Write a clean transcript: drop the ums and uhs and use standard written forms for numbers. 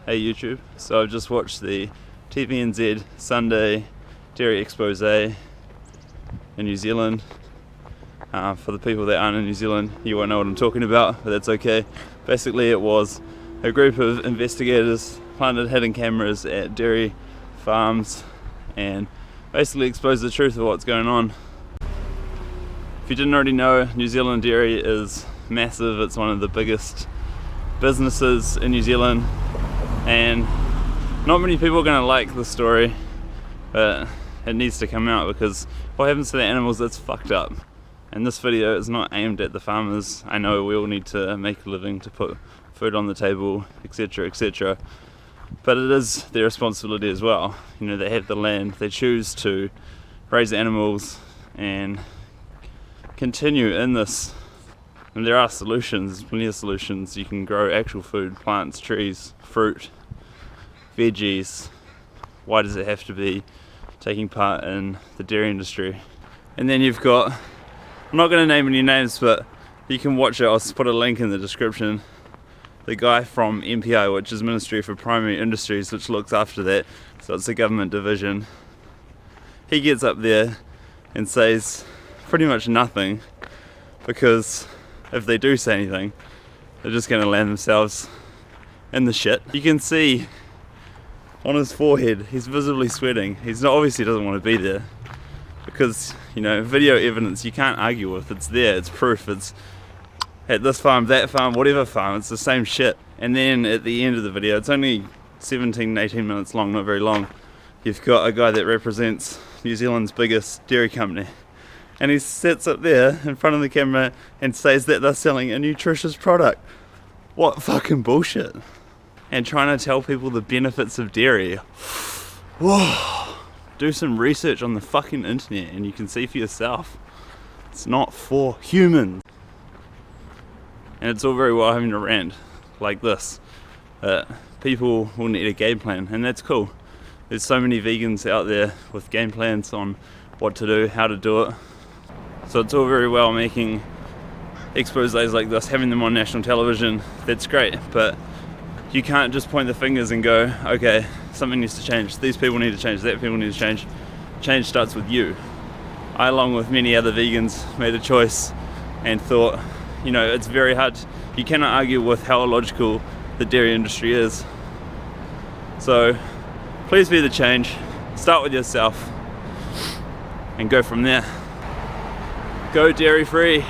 Hey YouTube, so I've just watched the TVNZ Sunday Dairy Expose in New Zealand. For the people that aren't in New Zealand, you won't know what I'm talking about, but that's okay. Basically it was a group of investigators planted hidden cameras at dairy farms and basically exposed the truth of what's going on. If you didn't already know, New Zealand dairy is massive. It's one of the biggest businesses in New Zealand, and not many people are going to like the story, but it needs to come out because what happens to the animals, that's fucked up. And this video is not aimed at the farmers. I know we all need to make a living to put food on the table, etc, etc, but it is their responsibility as well. You know, they have the land, they choose to raise animals and continue in this. And there are solutions, plenty of solutions. You can grow actual food, plants, trees, fruit, veggies. Why does it have to be taking part in the dairy industry? And then you've got, I'm not going to name any names, but you can watch it. I'll put a link in the description. The guy from MPI, which is Ministry for Primary Industries, which looks after that, so it's a government division. He gets up there and says pretty much nothing, because if they do say anything, they're just going to land themselves in the shit. You can see on his forehead, he's visibly sweating. He's not, obviously doesn't want to be there, because, you know, video evidence you can't argue with. It's there, it's proof. It's at this farm, that farm, whatever farm, it's the same shit. And then at the end of the video, it's only 17, 18 minutes long, not very long, you've got a guy that represents New Zealand's biggest dairy company. And he sits up there in front of the camera and says that they're selling a nutritious product. What fucking bullshit. And trying to tell people the benefits of dairy. Whoa. Do some research on the fucking internet and you can see for yourself. It's not for humans. And it's all very well having a rant like this. People will need a game plan, and that's cool. There's so many vegans out there with game plans on what to do, how to do it. So it's all very well making exposés like this, having them on national television, that's great, but you can't just point the fingers and go, okay, something needs to change, these people need to change, that people need to change. Change starts with you. I, along with many other vegans, made a choice and thought, you know, it's very hard, you cannot argue with how illogical the dairy industry is. So please be the change, start with yourself and go from there. Go dairy free.